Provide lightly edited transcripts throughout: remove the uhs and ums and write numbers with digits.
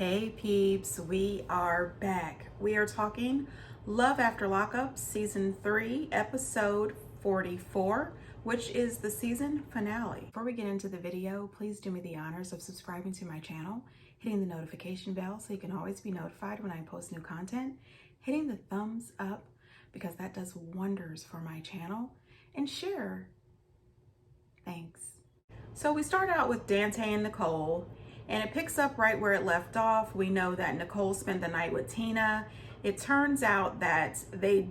Hey peeps, we are back. We are talking Love After Lockup, Season 3, Episode 44, which is the season finale. Before we get into the video, please do me the honors of subscribing to my channel, hitting the notification bell so you can always be notified when I post new content, hitting the thumbs up because that does wonders for my channel, and share. Thanks. So we start out with Dante and Nicole, and it picks up right where it left off. We know that Nicole spent the night with Tina. It turns out that they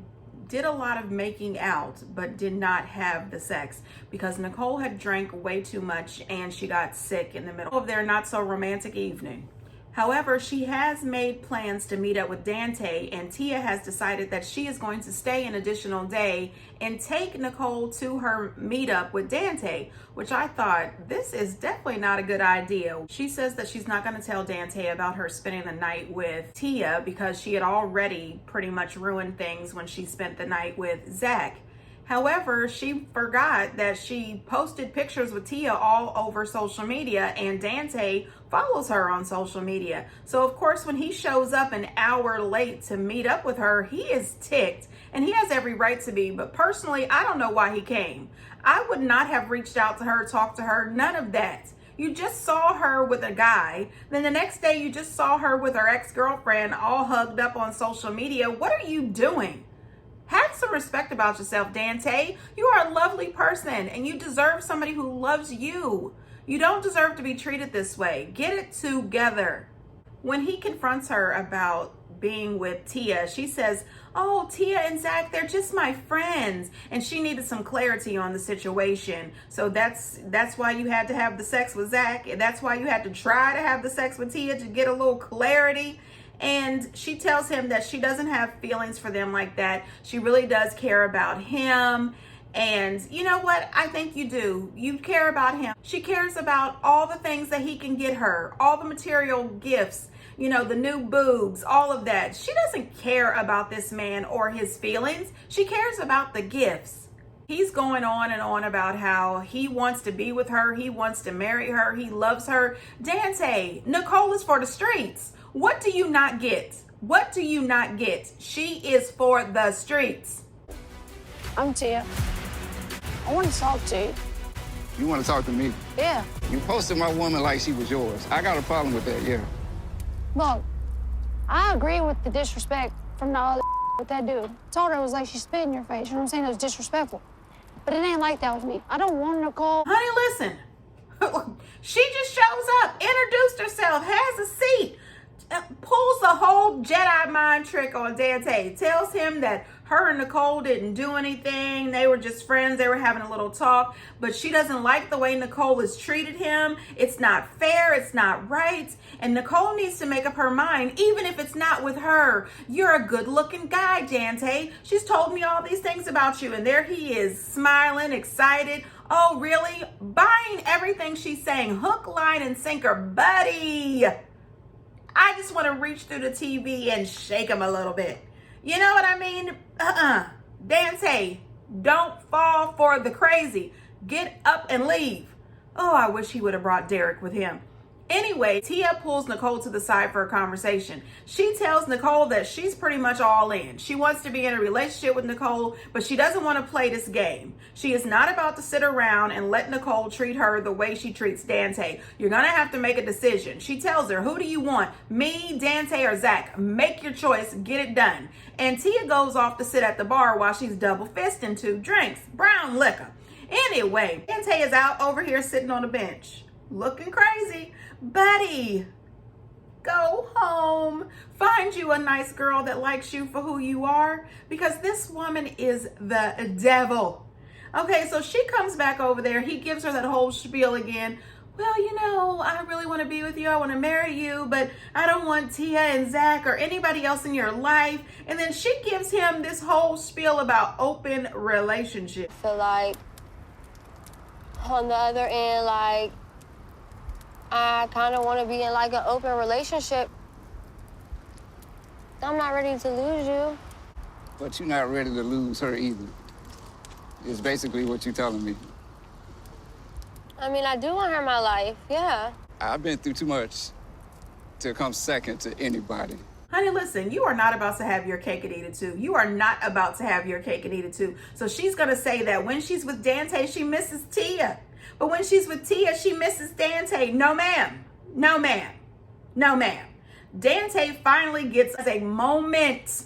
did a lot of making out, but did not have the sex because Nicole had drank way too much and she got sick in the middle of their not so romantic evening. However, she has made plans to meet up with Dante, and Tia has decided that she is going to stay an additional day and take Nicole to her meetup with Dante, which I thought, this is definitely not a good idea. She says that she's not going to tell Dante about her spending the night with Tia because she had already pretty much ruined things when she spent the night with Zach. However, she forgot that she posted pictures with Tia all over social media, and Dante follows her on social media. So of course, when he shows up an hour late to meet up with her, he is ticked, and he has every right to be. But personally, I don't know why he came. I would not have reached out to her, talked to her, none of that. You just saw her with a guy. Then the next day you just saw her with her ex-girlfriend all hugged up on social media. What are you doing? Have some respect about yourself, Dante. You are a lovely person and you deserve somebody who loves you. You don't deserve to be treated this way. Get it together. When he confronts her about being with Tia, she says, "Oh, Tia and Zach, they're just my friends." And she needed some clarity on the situation. So that's why you had to have the sex with Zach. And that's why you had to try to have the sex with Tia, to get a little clarity. And she tells him that she doesn't have feelings for them like that. She really does care about him. And you know what? I think you do. You care about him. She cares about all the things that he can get her, all the material gifts, you know, the new boobs, all of that. She doesn't care about this man or his feelings. She cares about the gifts. He's going on and on about how he wants to be with her. He wants to marry her. He loves her. Dante, Nicole is for the streets. What do you not get? What do you not get? She is for the streets. I'm Tia. I want to talk to you. You want to talk to me? Yeah. You posted my woman like she was yours. I got a problem with that, yeah. Look, I agree with the disrespect from the other with that dude. Told her it was like she spit in your face. You know what I'm saying? It was disrespectful. But it ain't like that with me. I don't want Nicole. Honey, listen. She just shows up, introduced herself, has a seat, pulls the whole Jedi mind trick on Dante, tells him that her and Nicole didn't do anything. They were just friends. They were having a little talk, but she doesn't like the way Nicole has treated him. It's not fair. It's not right. And Nicole needs to make up her mind, even if it's not with her. You're a good looking guy, Dante. She's told me all these things about you. And there he is, smiling, excited. Oh, really? Buying everything she's saying, hook, line, and sinker. Buddy, I just want to reach through the TV and shake him a little bit. You know what I mean? Dante, don't fall for the crazy. Get up and leave. Oh, I wish he would have brought Derek with him. Anyway, Tia pulls Nicole to the side for a conversation. She tells Nicole that she's pretty much all in. She wants to be in a relationship with Nicole, but she doesn't want to play this game. She is not about to sit around and let Nicole treat her the way she treats Dante. You're going to have to make a decision. She tells her, who do you want? Me, Dante, or Zach? Make your choice. Get it done. And Tia goes off to sit at the bar while she's double fisting 2 drinks. Brown liquor. Anyway, Dante is out over here sitting on a bench, looking crazy. Buddy, go home. Find you a nice girl that likes you for who you are, because this woman is the devil. Okay, so she comes back over there. He gives her that whole spiel again. Well, you know, I really want to be with you. I want to marry you, but I don't want Tia and Zach or anybody else in your life. And then she gives him this whole spiel about open relationship. I feel like on the other end, like, I kind of want to be in like an open relationship. I'm not ready to lose you. But you're not ready to lose her either. It's basically what you're telling me. I mean, I do want her in my life, yeah. I've been through too much to come second to anybody. Honey, listen, you are not about to have your cake and eat it too. You are not about to have your cake and eat it too. So she's going to say that when she's with Dante, she misses Tia. But when she's with Tia, she misses Dante. No, ma'am. No, ma'am. No, ma'am. Dante finally gets a moment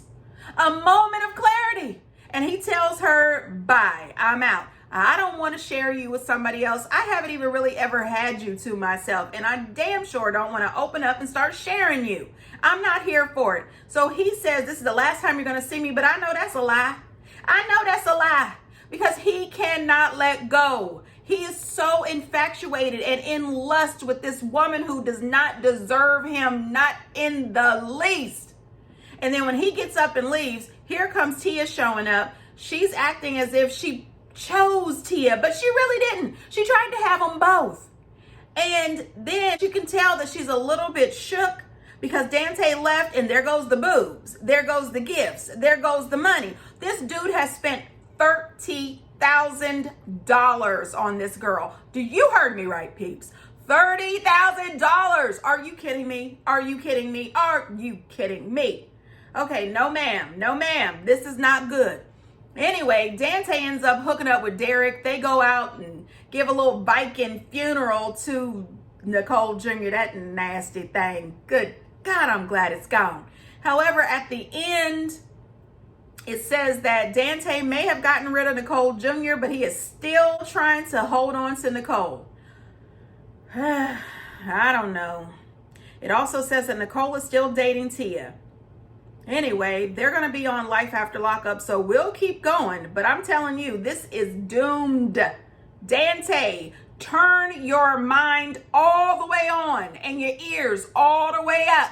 of clarity. And he tells her, bye, I'm out. I don't want to share you with somebody else. I haven't even really ever had you to myself. And I damn sure don't want to open up and start sharing you. I'm not here for it. So he says, this is the last time you're going to see me. But I know that's a lie. I know that's a lie. Because he cannot let go. He is so infatuated and in lust with this woman who does not deserve him, not in the least. And then when he gets up and leaves, here comes Tia showing up. She's acting as if she chose Tia, but she really didn't. She tried to have them both. And then you can tell that she's a little bit shook because Dante left, and there goes the boobs. There goes the gifts. There goes the money. This dude has spent $30,000 on this girl. Do you heard me right, peeps? $30,000. Are you kidding me? Are you kidding me? Are you kidding me? Okay, no ma'am. No ma'am. This is not good. Anyway, Dante ends up hooking up with Derek. They go out and give a little Viking funeral to Nicole Jr., that nasty thing. Good God, I'm glad it's gone. However, at the end, it says that Dante may have gotten rid of Nicole Jr., but he is still trying to hold on to Nicole. I don't know. It also says that Nicole is still dating Tia. Anyway, they're going to be on Life After Lockup, so we'll keep going. But I'm telling you, this is doomed. Dante, turn your mind all the way on and your ears all the way up.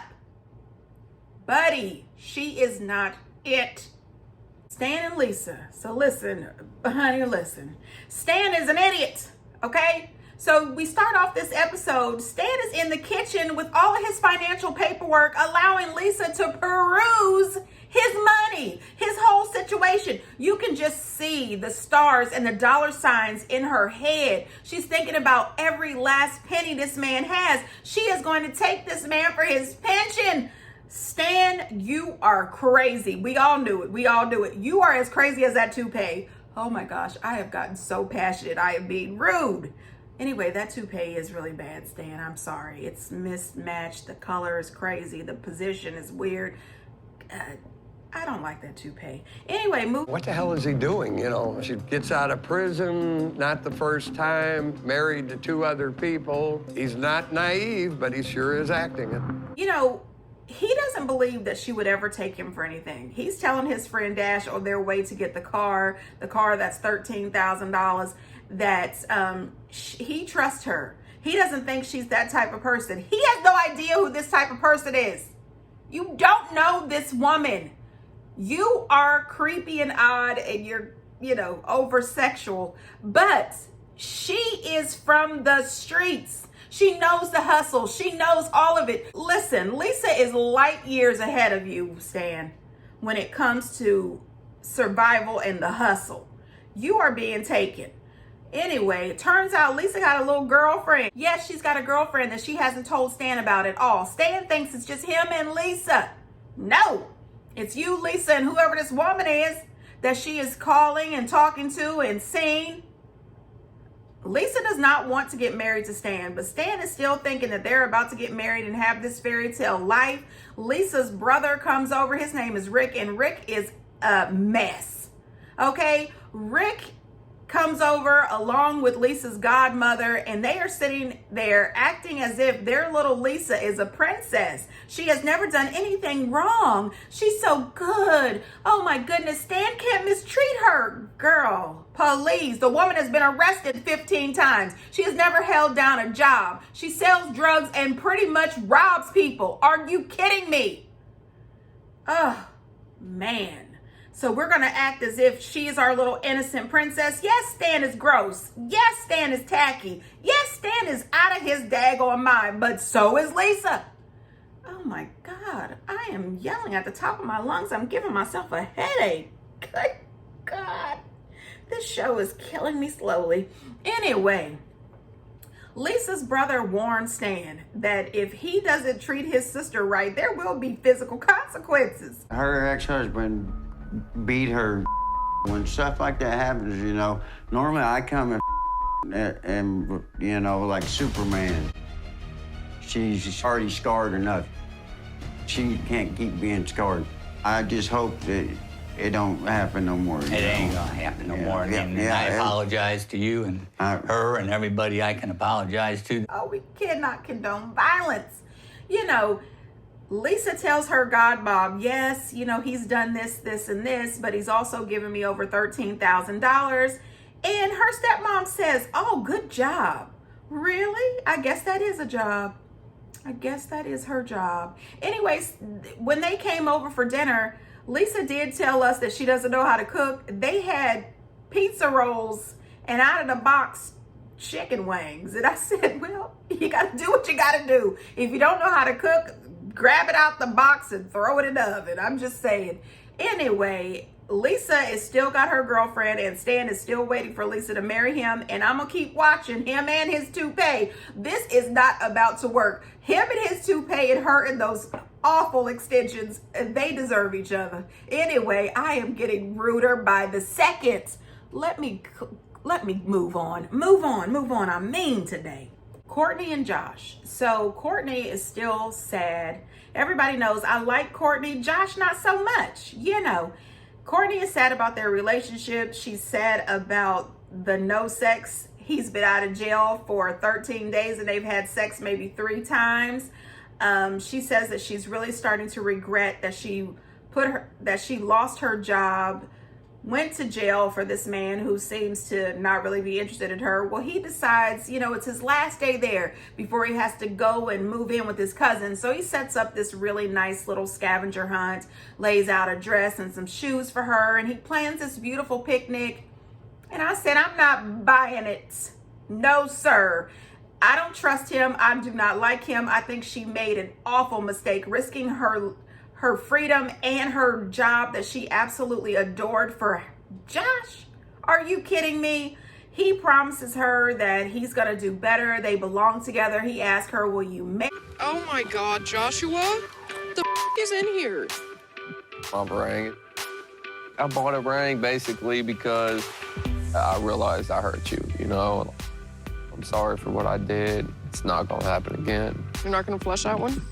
Buddy, she is not it. Stan and Lisa. So listen, honey, listen. Stan is an idiot, okay? So we start off this episode. Stan is in the kitchen with all of his financial paperwork, allowing Lisa to peruse his money, his whole situation. You can just see the stars and the dollar signs in her head. She's thinking about every last penny this man has. She is going to take this man for his pension. Stan, you are crazy. We all knew it. We all knew it. You are as crazy as that toupee. Oh my gosh, I have gotten so passionate. I am being rude. Anyway, that toupee is really bad, Stan. I'm sorry. It's mismatched. The color is crazy. The position is weird. I don't like that toupee. Anyway, move. What the hell is he doing? You know, she gets out of prison, not the first time, married to 2 other people. He's not naive, but he sure is acting it. You know, he doesn't believe that she would ever take him for anything. He's telling his friend Dash on their way to get the car that's $13,000, that he trusts her. He doesn't think she's that type of person. He has no idea who this type of person is. You don't know this woman. You are creepy and odd, and you're, over sexual, but she is from the streets. She knows the hustle. She knows all of it. Listen, Lisa is light years ahead of you, Stan, when it comes to survival and the hustle. You are being taken. Anyway, it turns out Lisa got a little girlfriend. Yes, she's got a girlfriend that she hasn't told Stan about at all. Stan thinks it's just him and Lisa. No, it's you, Lisa, and whoever this woman is that she is calling and talking to and seeing. Lisa does not want to get married to Stan, but Stan is still thinking that they're about to get married and have this fairy tale life. Lisa's brother comes over. His name is Rick, and Rick is a mess. Okay? Rick comes over along with Lisa's godmother, and they are sitting there acting as if their little Lisa is a princess. She has never done anything wrong. She's so good. Oh my goodness, Stan can't mistreat her. Girl, please. The woman has been arrested 15 times. She has never held down a job. She sells drugs and pretty much robs people. Are you kidding me? Oh, man. So we're going to act as if she's our little innocent princess. Yes, Stan is gross. Yes, Stan is tacky. Yes, Stan is out of his daggone mind, but so is Lisa. Oh my God, I am yelling at the top of my lungs. I'm giving myself a headache. Good God, this show is killing me slowly. Anyway, Lisa's brother warned Stan that if he doesn't treat his sister right, there will be physical consequences. Her ex-husband beat her. When stuff like that happens, you know, normally I come and you know, like Superman. She's already scarred enough. She can't keep being scarred. I just hope that it don't happen no more. It ain't gonna happen no more. And I apologize to you and her and everybody I can apologize to. Oh, we cannot condone violence. You know, Lisa tells her God Bob, yes, you know, he's done this, this, and this, but he's also given me over $13,000. And her stepmom says, oh, good job. Really? I guess that is a job. I guess that is her job. Anyways, when they came over for dinner, Lisa did tell us that she doesn't know how to cook. They had pizza rolls and out of the box chicken wings. And I said, well, you got to do what you got to do. If you don't know how to cook, grab it out the box and throw it in the oven. I'm just saying. Anyway, Lisa is still got her girlfriend and Stan is still waiting for Lisa to marry him. And I'm going to keep watching him and his toupee. This is not about to work. Him and his toupee and her and those awful extensions, they deserve each other. Anyway, I am getting ruder by the second. Let me move on. Move on. I'm mean today. Courtney and Josh. So Courtney is still sad. Everybody knows I like Courtney. Josh, not so much. You know, Courtney is sad about their relationship. She's sad about the no sex. He's been out of jail for 13 days and they've had sex maybe 3 times. She says that she's really starting to regret that she lost her job, went to jail for this man who seems to not really be interested in her. Well, he decides, you know, it's his last day there before he has to go and move in with his cousin. So he sets up this really nice little scavenger hunt, lays out a dress and some shoes for her, and he plans this beautiful picnic. And I said, I'm not buying it. No, sir. I don't trust him. I do not like him. I think she made an awful mistake risking her freedom and her job that she absolutely adored for Josh. Are you kidding me? He promises her that he's going to do better. They belong together. He asked her, will you marry? Oh my God, Joshua? The is in here? My ring. I bought a ring basically because I realized I hurt you, you know? I'm sorry for what I did. It's not gonna happen again. You're not gonna flush that one?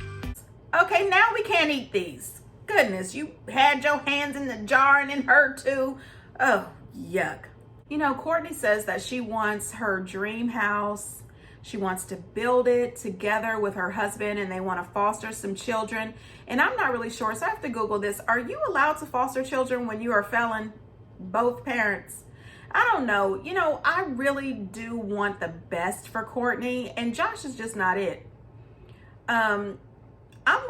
Okay, now we can't eat these. Goodness, you had your hands in the jar and in her too. Oh, yuck. You know, Courtney says that she wants her dream house. She wants to build it together with her husband and they want to foster some children. And I'm not really sure, so I have to Google this. Are you allowed to foster children when you are a felon? Both parents? I don't know. You know, I really do want the best for Courtney, and Josh is just not it. I'm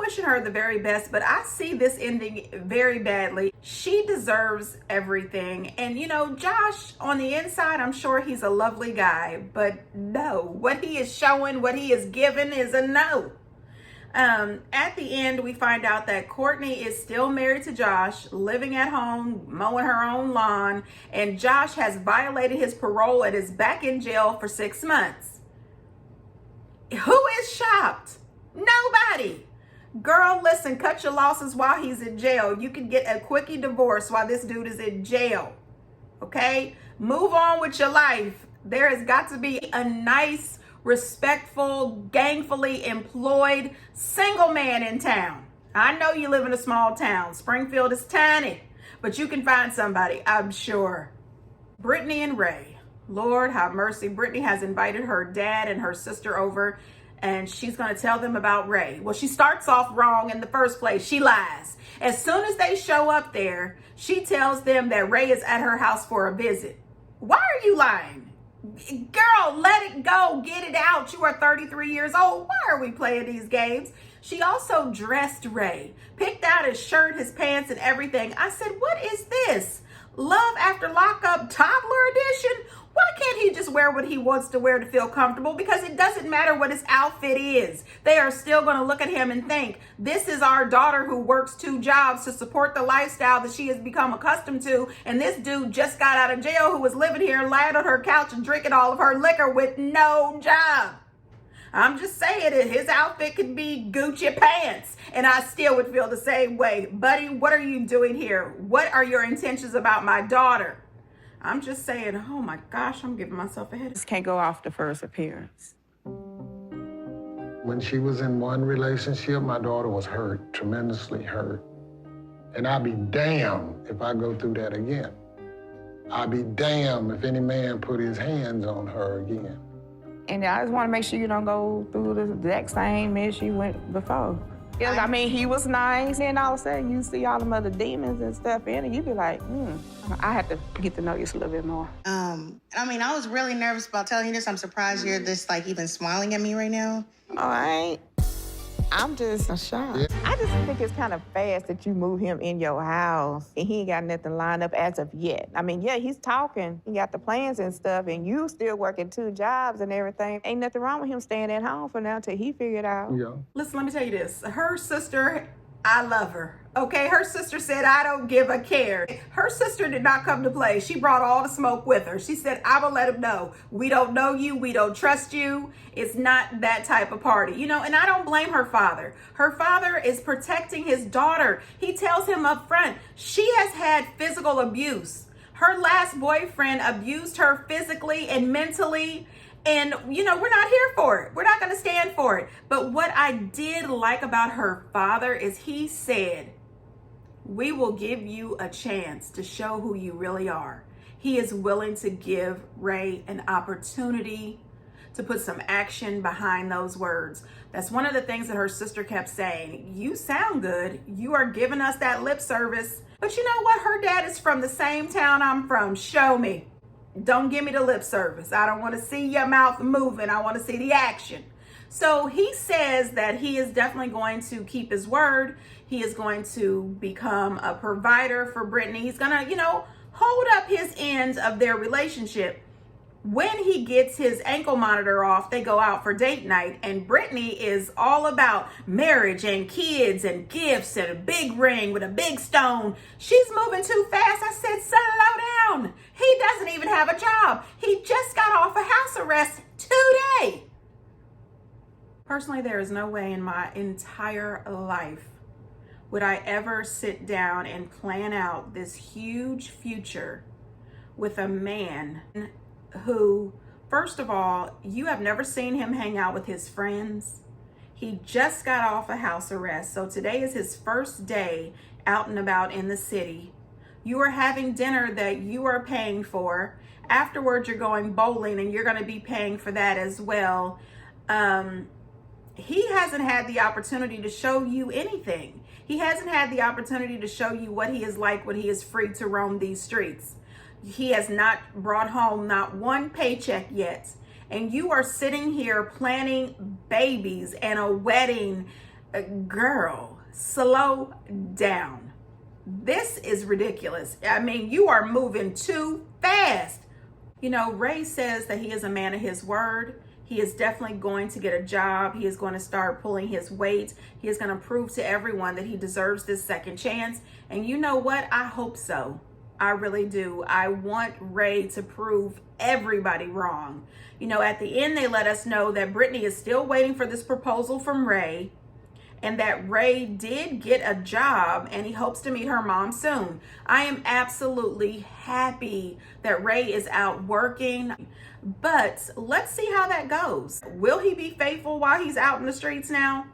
wishing her the very best, but I see this ending very badly. She deserves everything. And you know, Josh, on the inside, I'm sure he's a lovely guy, but no, what he is showing, what he is giving is a no. At the end, we find out that Courtney is still married to Josh, living at home, mowing her own lawn, and Josh has violated his parole and is back in jail for 6 months. Who is shocked? Nobody. Girl, listen, cut your losses while he's in jail. You can get a quickie divorce while this dude is in jail. Okay? Move on with your life. There has got to be a nice, respectful, gainfully employed single man in town. I know you live in a small town. Springfield is tiny, but you can find somebody, I'm sure. Brittany and Ray. Lord have mercy. Brittany has invited her dad and her sister over, and she's going to tell them about Ray. Well, she starts off wrong in the first place. She lies. As soon as they show up there, she tells them that Ray is at her house for a visit. Why are you lying? Girl, let it go. Get it out. You are 33 years old. Why are we playing these games? She also dressed Ray, picked out his shirt, his pants, and everything. I said, what is this? Love After Lockup toddler edition? Why can't he just wear what he wants to wear to feel comfortable? Because it doesn't matter what his outfit is. They are still going to look at him and think, this is our daughter who works 2 jobs to support the lifestyle that she has become accustomed to. And this dude just got out of jail who was living here, lying on her couch and drinking all of her liquor with no job. I'm just saying it. His outfit could be Gucci pants, and I still would feel the same way. Buddy, what are you doing here? What are your intentions about my daughter? I'm just saying, oh my gosh, I'm giving myself a headache. Just can't go off the first appearance. When she was in one relationship, my daughter was hurt, tremendously hurt. And I'd be damned if I go through that again. I'd be damned if any man put his hands on her again. And I just want to make sure you don't go through the exact same mess you went before. Yeah, I mean, he was nice, and all of a sudden you see all them other demons and stuff in it, you be like, I have to get to know you just a little bit more. I mean, I was really nervous about telling you this. I'm surprised you're just like even smiling at me right now. Oh, I'm just shocked. Yeah. I just think it's kind of fast that you move him in your house and he ain't got nothing lined up as of yet. I mean, yeah, he's talking. He got the plans and stuff, and you still working 2 jobs and everything. Ain't nothing wrong with him staying at home for now till he figure it out. Yeah. Listen, let me tell you this. Her sister, I love her. Okay, her sister said, I don't give a care. Her sister did not come to play. She brought all the smoke with her. She said, I will let him know. We don't know you. We don't trust you. It's not that type of party. You know, and I don't blame her father. Her father is protecting his daughter. He tells him up front, she has had physical abuse. Her last boyfriend abused her physically and mentally. And, you know, we're not here for it. We're not going to stand for it. But what I did like about her father is he said, we will give you a chance to show who you really are. He is willing to give Ray an opportunity to put some action behind those words. That's one of the things that her sister kept saying. You sound good. You are giving us that lip service. But you know what? Her dad is from the same town I'm from. Show me. Don't give me the lip service. I don't want to see your mouth moving. I want to see the action. So he says that he is definitely going to keep his word. He is going to become a provider for Brittany. He's going to, you know, hold up his end of their relationship. When he gets his ankle monitor off, they go out for date night, and Brittany is all about marriage and kids and gifts and a big ring with a big stone. She's moving too fast. I said, slow down. He doesn't even have a job. He just got off a house arrest today. Personally, there is no way in my entire life would I ever sit down and plan out this huge future with a man who, first of all, you have never seen him hang out with his friends. He just got off a house arrest. So today is his first day out and about in the city. You are having dinner that you are paying for. Afterwards, you're going bowling and you're going to be paying for that as well. He hasn't had the opportunity to show you anything. He hasn't had the opportunity to show you what he is like when he is free to roam these streets. He has not brought home not one paycheck yet. And you are sitting here planning babies and a wedding. Girl, slow down. This is ridiculous. I mean, you are moving too fast. You know, Ray says that he is a man of his word. He is definitely going to get a job. He is going to start pulling his weight. He is going to prove to everyone that he deserves this second chance. And you know what? I hope so. I really do. I want Ray to prove everybody wrong. You know, at the end, they let us know that Brittany is still waiting for this proposal from Ray, and that Ray did get a job and he hopes to meet her mom soon. I am absolutely happy that Ray is out working, but let's see how that goes. Will he be faithful while he's out in the streets now?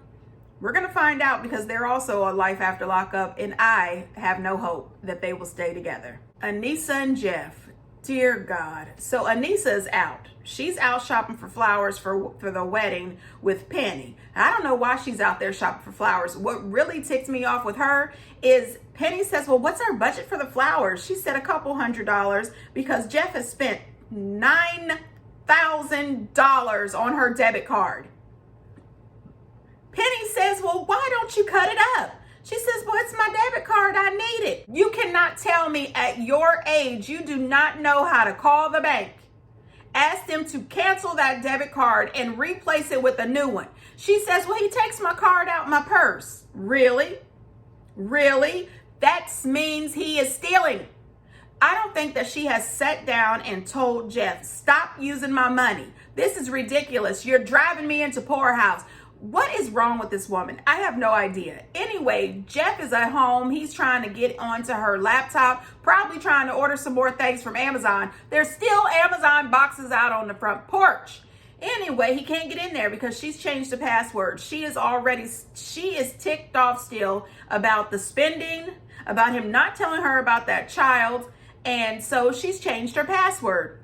We're going to find out, because they're also a life after lockup, and I have no hope that they will stay together. Anissa and Jeff, dear God. So Anissa is out. She's out shopping for flowers for the wedding with Penny. I don't know why she's out there shopping for flowers. What really ticks me off with her is Penny says, well, what's our budget for the flowers? She said $200 because Jeff has spent $9,000 on her debit card. Penny says, well, why don't you cut it up? She says, well, it's my debit card. I need it. You cannot tell me at your age you do not know how to call the bank, ask them to cancel that debit card and replace it with a new one. She says, well, he takes my card out my purse. Really? Really? That means he is stealing. I don't think that she has sat down and told Jeff, stop using my money. This is ridiculous. You're driving me into poorhouse. What is wrong with this woman? I have no idea. Anyway, Jeff is at home. He's trying to get onto her laptop, probably trying to order some more things from Amazon. There's still Amazon boxes out on the front porch. Anyway, he can't get in there because she's changed the password. She is ticked off still about the spending, about him not telling her about that child. And so she's changed her password.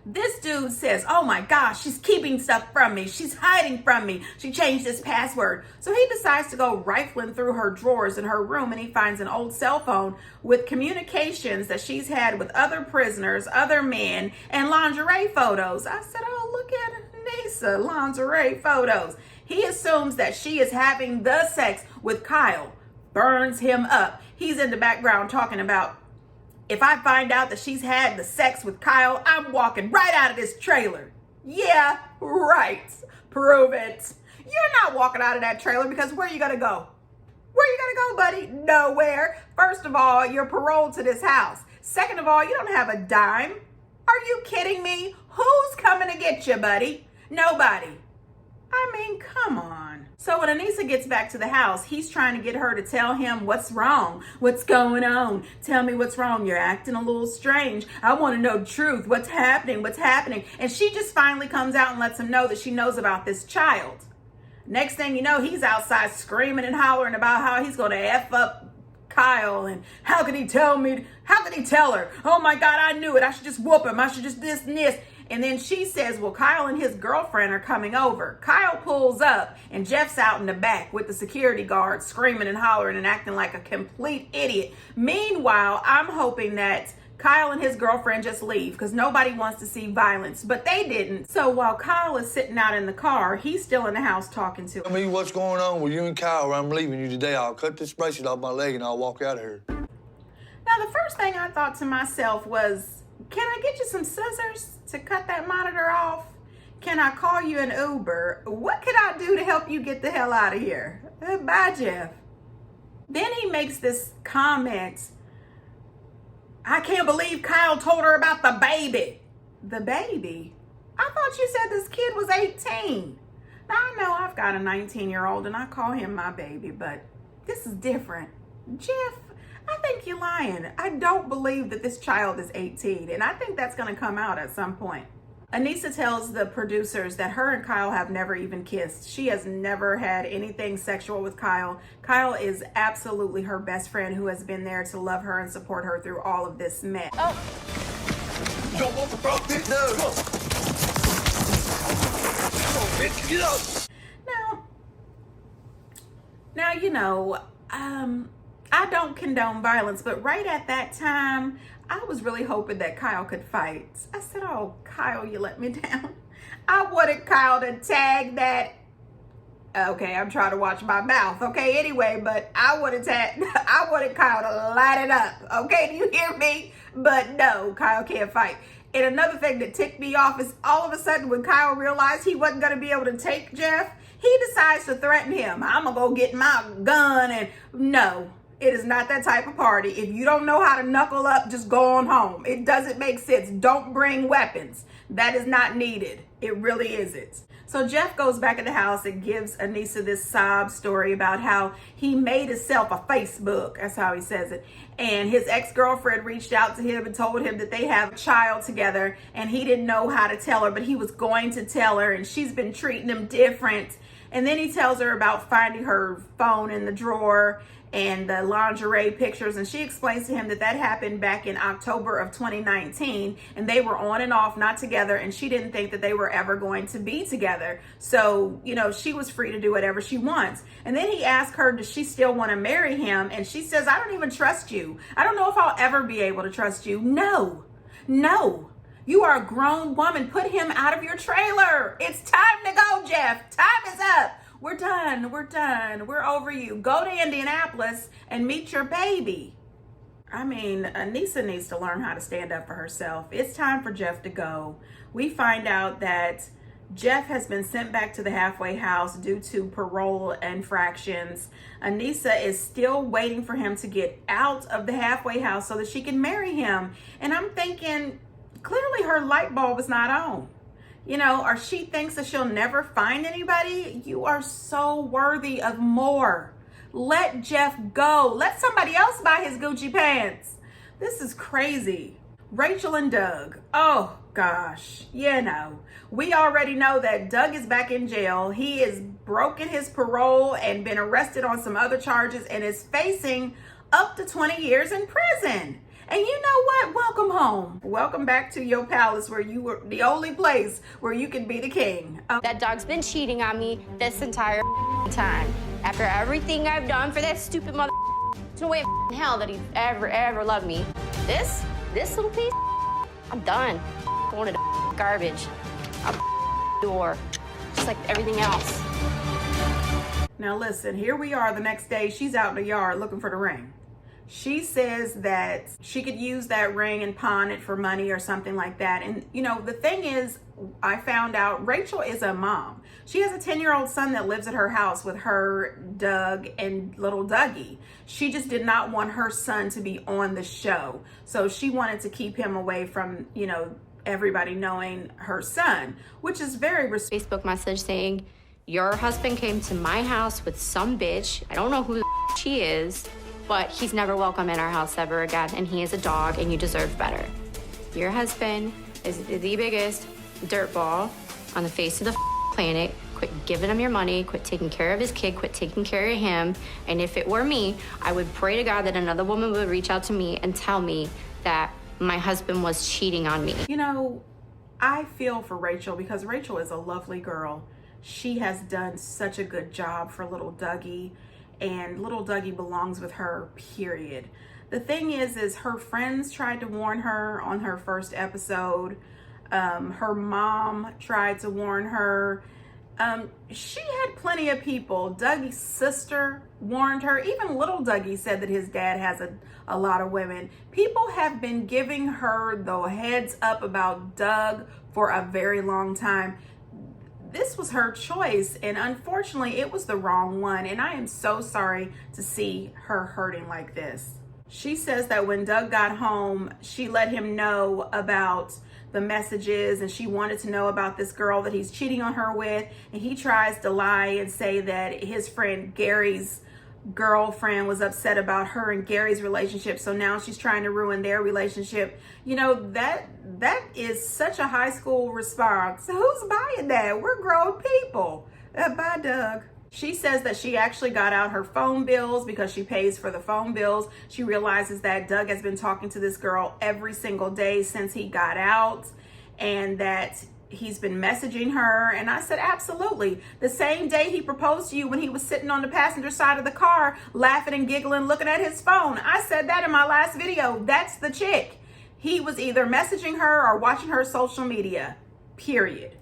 This dude says, oh my gosh, she's keeping stuff from me. She's hiding from me. She changed this password. So he decides to go rifling through her drawers in her room, and he finds an old cell phone with communications that she's had with other prisoners, other men, and lingerie photos. I said, oh, look at Nisa, lingerie photos. He assumes that she is having the sex with Kyle, burns him up. He's in the background talking about, if I find out that she's had the sex with Kyle, I'm walking right out of this trailer. Yeah, right. Prove it. You're not walking out of that trailer because where are you going to go? Where are you going to go, buddy? Nowhere. First of all, you're paroled to this house. Second of all, you don't have a dime. Are you kidding me? Who's coming to get you, buddy? Nobody. I mean, come on. So when Anissa gets back to the house, he's trying to get her to tell him what's wrong. What's going on? Tell me what's wrong. You're acting a little strange. I want to know the truth. What's happening? What's happening? And she just finally comes out and lets him know that she knows about this child. Next thing you know, he's outside screaming and hollering about how he's going to F up Kyle, and how could he tell me? How could he tell her? Oh my God, I knew it. I should just whoop him. I should just this and this. And then she says, well, Kyle and his girlfriend are coming over. Kyle pulls up and Jeff's out in the back with the security guard screaming and hollering and acting like a complete idiot. Meanwhile, I'm hoping that Kyle and his girlfriend just leave because nobody wants to see violence, but they didn't. So while Kyle is sitting out in the car, he's still in the house talking to him. Tell me what's going on with you and Kyle, or I'm leaving you today. I'll cut this bracelet off my leg and I'll walk out of here. Now, the first thing I thought to myself was, can I get you some scissors to cut that monitor off? Can I call you an Uber? What can I do to help you get the hell out of here? Bye, Jeff. Then he makes this comment, I can't believe Kyle told her about the baby. The baby? I thought you said this kid was 18. Now, I know I've got a 19-year-old and I call him my baby, but this is different. Jeff, I think you're lying. I don't believe that this child is 18, and I think that's going to come out at some point. Anissa tells the producers that her and Kyle have never even kissed. She has never had anything sexual with Kyle. Kyle is absolutely her best friend who has been there to love her and support her through all of this mess. Oh. You don't want to broke this? No. Come on, bitch, get up. Now, you know, I don't condone violence, but right at that time, I was really hoping that Kyle could fight. I said, oh, Kyle, you let me down. I wanted Kyle to tag that. Okay, I'm trying to watch my mouth. Okay, anyway, but I wanted Kyle to light it up. Okay, do you hear me? But no, Kyle can't fight. And another thing that ticked me off is all of a sudden when Kyle realized he wasn't going to be able to take Jeff, he decides to threaten him. I'm going to go get my gun. And no, it is not that type of party. If you don't know how to knuckle up, just go on home. It doesn't make sense. Don't bring weapons. That is not needed. It really isn't. So Jeff goes back in the house and gives Anissa this sob story about how he made himself a Facebook. That's how he says it. And his ex-girlfriend reached out to him and told him that they have a child together, and he didn't know how to tell her, but he was going to tell her, and she's been treating him different. And then he tells her about finding her phone in the drawer and the lingerie pictures, and she explains to him that that happened back in October of 2019, and they were on and off, not together, and she didn't think that they were ever going to be together. So, you know, she was free to do whatever she wants. And then he asked her, does she still want to marry him? And she says, I don't even trust you. I don't know if I'll ever be able to trust you. No. You are a grown woman. Put him out of your trailer. It's time to go, Jeff. Time is up. We're done. We're over you. Go to Indianapolis and meet your baby. I mean, Anissa needs to learn how to stand up for herself. It's time for Jeff to go. We find out that Jeff has been sent back to the halfway house due to parole infractions. Anissa is still waiting for him to get out of the halfway house so that she can marry him. And I'm thinking, clearly her light bulb is not on. You know, or she thinks that she'll never find anybody. You are so worthy of more. Let Jeff go. Let somebody else buy his Gucci pants. This is crazy. Rachel and Doug. Oh gosh, you know, we already know that Doug is back in jail. He has broken his parole and been arrested on some other charges and is facing up to 20 years in prison. And you know what? Welcome home. Welcome back to your palace where you were the only place where you could be the king. That dog's been cheating on me this entire time. After everything I've done for that stupid mother, there's no way in hell that he's ever loved me. This little piece, I'm done. Going to the garbage. I'm door, just like everything else. Now listen, here we are the next day. She's out in the yard looking for the ring. She says that she could use that ring and pawn it for money or something like that. And you know, the thing is, I found out Rachel is a mom. She has a 10-year-old son that lives at her house with her, Doug, and little Dougie. She just did not want her son to be on the show. So she wanted to keep him away from, you know, everybody knowing her son, which is very Facebook message saying, your husband came to my house with some bitch. I don't know who she is, but he's never welcome in our house ever again, and he is a dog, and you deserve better. Your husband is the biggest dirtball on the face of the planet. Quit giving him your money, quit taking care of his kid, quit taking care of him. And if it were me, I would pray to God that another woman would reach out to me and tell me that my husband was cheating on me. You know, I feel for Rachel because Rachel is a lovely girl. She has done such a good job for little Dougie, and little Dougie belongs with her, period. The thing is her friends tried to warn her on her first episode. Her mom tried to warn her. She had plenty of people. Dougie's sister warned her. Even little Dougie said that his dad has a lot of women. People have been giving her the heads up about Doug for a very long time. This was her choice, and unfortunately it was the wrong one, and I am so sorry to see her hurting like this. She says that when Doug got home, she let him know about the messages, and she wanted to know about this girl that he's cheating on her with, and he tries to lie and say that his friend Gary's girlfriend was upset about her and Gary's relationship, so now she's trying to ruin their relationship. You know, that is such a high school response. Who's buying that? We're grown people. Bye, Doug. She says that she actually got out her phone bills because she pays for the phone bills. She realizes that Doug has been talking to this girl every single day since he got out, and that he's been messaging her. And I said, absolutely. The same day he proposed to you, when he was sitting on the passenger side of the car, laughing and giggling, looking at his phone. I said that in my last video. That's the chick. He was either messaging her or watching her social media, period.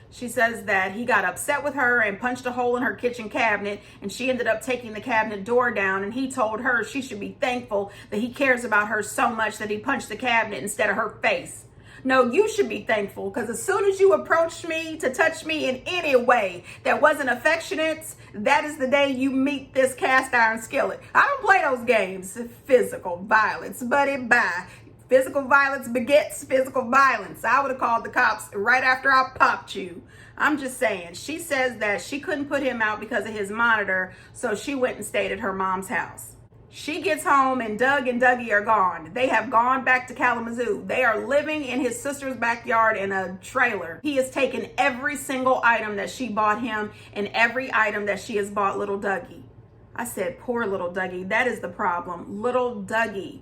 She says that he got upset with her and punched a hole in her kitchen cabinet, and she ended up taking the cabinet door down, and he told her she should be thankful that he cares about her so much that he punched the cabinet instead of her face. No, you should be thankful, because as soon as you approached me to touch me in any way that wasn't affectionate, that is the day you meet this cast iron skillet. I don't play those games. Physical violence, buddy, bye. Physical violence begets physical violence. I would have called the cops right after I popped you. I'm just saying. She says that she couldn't put him out because of his monitor, so she went and stayed at her mom's house. She gets home and Doug and Dougie are gone. They have gone back to Kalamazoo. They are living in his sister's backyard in a trailer. He has taken every single item that she bought him and every item that she has bought little Dougie. I said, poor little Dougie. That is the problem. Little Dougie.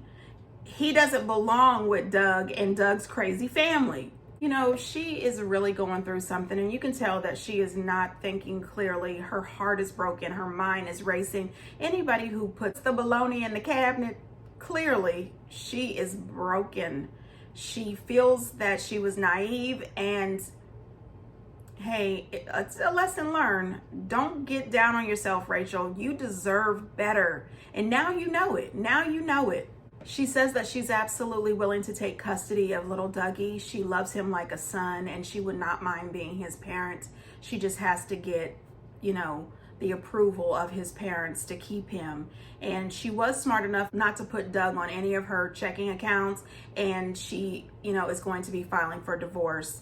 He doesn't belong with Doug and Doug's crazy family. You know, she is really going through something, and you can tell that she is not thinking clearly. Her heart is broken. Her mind is racing. Anybody who puts the bologna in the cabinet, clearly she is broken. She feels that she was naive, and hey, it's a lesson learned. Don't get down on yourself, Rachel. You deserve better. And now you know it. Now you know it. She says that she's absolutely willing to take custody of little Dougie. She loves him like a son, and she would not mind being his parent. She just has to get, you know, the approval of his parents to keep him. And she was smart enough not to put Doug on any of her checking accounts, and she, you know, is going to be filing for divorce.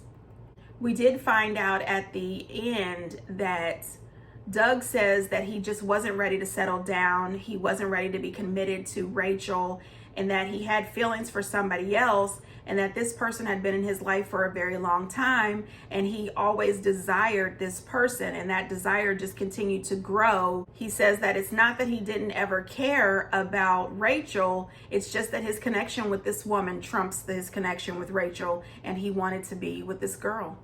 We did find out at the end that Doug says that he just wasn't ready to settle down. He wasn't ready to be committed to Rachel, and that he had feelings for somebody else, and that this person had been in his life for a very long time, and he always desired this person, and that desire just continued to grow. He says that it's not that he didn't ever care about Rachel, it's just that his connection with this woman trumps his connection with Rachel, and he wanted to be with this girl.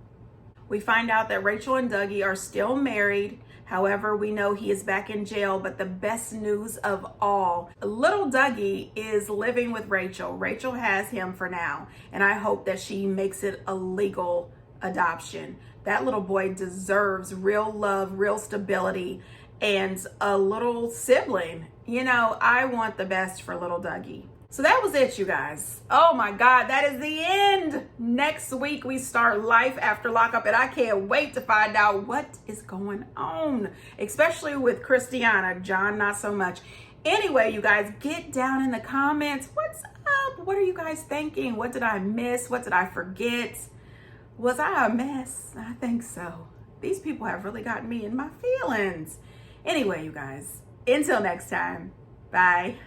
We find out that Rachel and Dougie are still married. However, we know he is back in jail, but the best news of all, little Dougie is living with Rachel. Rachel has him for now, and I hope that she makes it a legal adoption. That little boy deserves real love, real stability, and a little sibling. You know, I want the best for little Dougie. So that was it, you guys. Oh my God, that is the end. Next week, we start Life After Lockup, and I can't wait to find out what is going on, especially with Christiana. John, not so much. Anyway, you guys, get down in the comments. What's up? What are you guys thinking? What did I miss? What did I forget? Was I a mess? I think so. These people have really gotten me in my feelings. Anyway, you guys, until next time, bye.